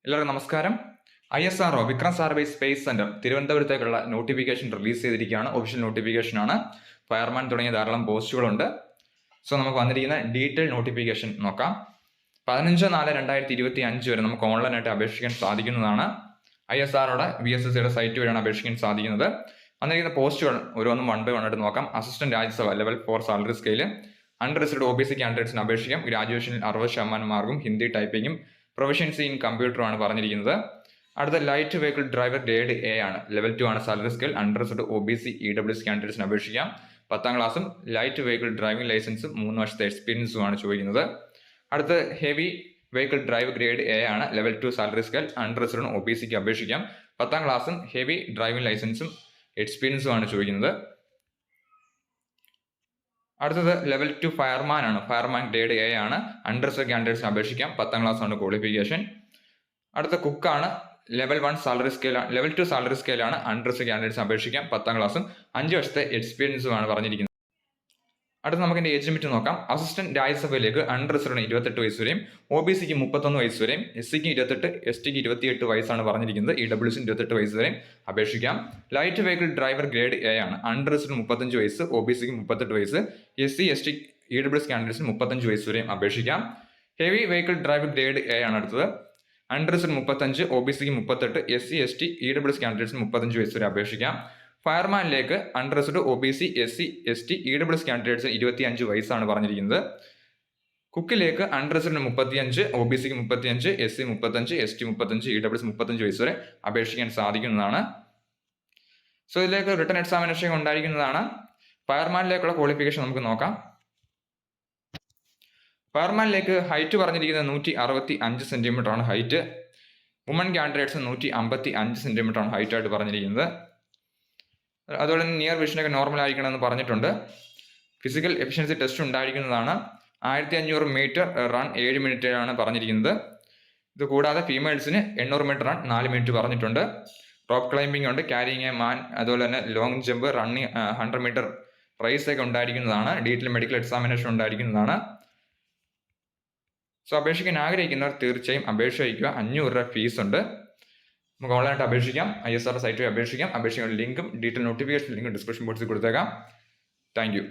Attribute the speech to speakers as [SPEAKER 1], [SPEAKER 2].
[SPEAKER 1] എല്ലാവർക്കും നമസ്കാരം. ISRO Vikram Sarabhai space centre തിരുവനന്തപുരത്തേക്കുള്ള നോട്ടിഫിക്കേഷൻ റിലീസ് ചെയ്തിരിക്കുകയാണ്. ഒഫീഷ്യൽ നോട്ടിഫിക്കേഷൻ ആണ്. ഫയർമാൻ തുടങ്ങിയ ധാരാളം പോസ്റ്റുകളുണ്ട്. സോ നമുക്ക് വന്നിരിക്കുന്ന ഡീറ്റെയിൽ നോട്ടിഫിക്കേഷൻ നോക്കാം. 15/4/2025 വരെ നമുക്ക് ഓൺലൈനായിട്ട് അപേക്ഷിക്കാൻ സാധിക്കുന്നതാണ്. ISROയുടെ VSSCയുടെ സൈറ്റ് വഴിയാണ് അപേക്ഷിക്കാൻ സാധിക്കുന്നത്. വന്നിരിക്കുന്ന പോസ്റ്റുകൾ ഓരോന്നും 1 by 1 ആയിട്ട് നോക്കാം. Assistant Rajya Sabha level 4 salary scale unreserved OBC കാൻഡിഡേറ്റ്സിന് അപേക്ഷിക്കാം. ഗ്രാജുവേഷനിൽ 60% മാർക്കും ഹിന്ദി ടൈപ്പിംഗും പ്രൊഫഷൻസി ഇൻ കമ്പ്യൂട്ടറുമാണ് പറഞ്ഞിരിക്കുന്നത്. അടുത്ത light vehicle driver grade A ആണ്. ലെവൽ 2 ആണ് salary scale. Unreserved OBC EWS കാൻഡിഡേറ്റ്സിന് അപേക്ഷിക്കാം. 10ാം ക്ലാസ്സും ലൈറ്റ് വെഹിക്കിൾ ഡ്രൈവിംഗ് ലൈസൻസും 3 വർഷത്തെ എക്സ്പീരിയൻസും ആണ് ചോദിക്കുന്നത്. അടുത്ത heavy vehicle drive grade A ആണ്. Level 2 salary scale. അൺറിസർവ്ഡ് OBCക്ക് അപേക്ഷിക്കാം. 10ാം ക്ലാസ്സും ഹെവി ഡ്രൈവിംഗ് ലൈസൻസും എക്സ്പീരിയൻസും ആണ് ചോദിക്കുന്നത്. അടുത്തത് ലെവൽ 2 ഫയർമാൻ ആണ്. ഫയർമാൻ ഗ്രേഡ് A ആണ്. അൺറിസർവ്ഡ് കാൻഡിഡേറ്റ്സിന് അപേക്ഷിക്കാം. 10ാം ക്ലാസ് ആണ് ക്വാളിഫിക്കേഷൻ. അടുത്ത കുക്കാണ്. ലെവൽ 1 സാലറി സ്കെയിൽ ആണ്. ലെവൽ 2 സാലറി സ്കെയിൽ ആണ്. അൺറിസർവ്ഡ് കാൻഡിഡേറ്റ്സിന് അപേക്ഷിക്കാം. 10ാം ക്ലാസ്സും 5 വർഷത്തെ എക്സ്പീരിയൻസും ആണ് പറഞ്ഞിരിക്കുന്നത്. അടുത്ത നമുക്ക് ഇതിന്റെ ഏജ് ലിമിറ്റ് നോക്കാം. അസിസ്റ്റന്റ് രാജ്യസഭയിലേക്ക് അൺറിസർവ്ഡിന് 28 വയസ്സ് വരെയും OBCക്ക് 31 വയസ്സ് വരെയും SCക്ക് 28 STക്ക് 28 വയസ്സാണ് പറഞ്ഞിരിക്കുന്നത്. EWSന് 28 വയസ്സ് വരെയും അപേക്ഷിക്കാം. Light vehicle driver grade A ആണ്. അൺറിസർവ്ഡ് 35 വയസ്സ്, OBCക്ക് 38 വയസ്സ്, SC ST EWS കാൻഡിഡേറ്റ്സിന് 35 വയസ്സ് വരെയും അപേക്ഷിക്കാം. Heavy vehicle driver grade A ആണ് അടുത്തത്. അൺറിസർവ്ഡ് 35, OBCക്ക് 38, SC ST EWS കാൻഡിഡേറ്റ്സിന് 35 വയസ്സ് വരെ അപേക്ഷിക്കാം. ഫയർമാനിലേക്ക് unreserved OBC SC ST EWS കാൻഡിഡേറ്റ്സിന് 25 വയസ്സാണ് പറഞ്ഞിരിക്കുന്നത്. കുക്കിലേക്ക് അൺറിസർവ്ഡ് 35, OBCക്ക് 35, SC 35, ST 35, EWS 35 വയസ്സ് വരെ അപേക്ഷിക്കാൻ സാധിക്കുന്നതാണ്. സോ ഇതിലേക്ക് റിട്ടൺ എക്സാമിനേഷൻ ഉണ്ടായിരിക്കുന്നതാണ്. ഫയർമാനിലേക്കുള്ള ക്വാളിഫിക്കേഷൻ നമുക്ക് നോക്കാം. ഫയർമാനിലേക്ക് ഹൈറ്റ് പറഞ്ഞിരിക്കുന്നത് 165 സെന്റിമീറ്റർ ആണ് ഹൈറ്റ്. വുമൺ കാൻഡിഡേറ്റ്സ് 155 സെന്റിമീറ്റർ ആണ് ഹൈറ്റ് ആയിട്ട് പറഞ്ഞിരിക്കുന്നത്. അതുപോലെ തന്നെ നിയർ വിഷനൊക്കെ നോർമൽ ആയിരിക്കണമെന്ന് പറഞ്ഞിട്ടുണ്ട്. ഫിസിക്കൽ എഫിഷ്യൻസി ടെസ്റ്റ് ഉണ്ടായിരിക്കുന്നതാണ്. 1500 മീറ്റർ റൺ 7 മിനിറ്റിലാണ് പറഞ്ഞിരിക്കുന്നത്. ഇത് കൂടാതെ ഫീമെയിൽസിന് 800 മീറ്റർ റൺ 4 മിനിറ്റ് പറഞ്ഞിട്ടുണ്ട്. റോപ്പ് ക്ലൈംബിംഗ് ഉണ്ട്, ക്യാരിങ് എ മാൻ, അതുപോലെ തന്നെ long jump, running 100 meter race ഒക്കെ ഉണ്ടായിരിക്കുന്നതാണ്. ഡീറ്റെയിൽ മെഡിക്കൽ എക്സാമിനേഷൻ ഉണ്ടായിരിക്കുന്നതാണ്. സോ അപേക്ഷിക്കാൻ ആഗ്രഹിക്കുന്നവർ തീർച്ചയായും അപേക്ഷ അയക്കുക. 500 രൂപ ഫീസ് ഉണ്ട്. നമുക്ക് ഓൺലൈനായിട്ട് അപേക്ഷിക്കാം. ISRO സൈറ്റ് വഴി അപേക്ഷിക്കാം. അപേക്ഷിക്കുന്ന ലിങ്കും ഡീറ്റെയിൽ നോട്ടിഫിക്കേഷൻ ലിങ്കും ഡിസ്ക്രിപ്ഷൻ ബോക്സിൽ കൊടുത്തേക്കാം. Thank you.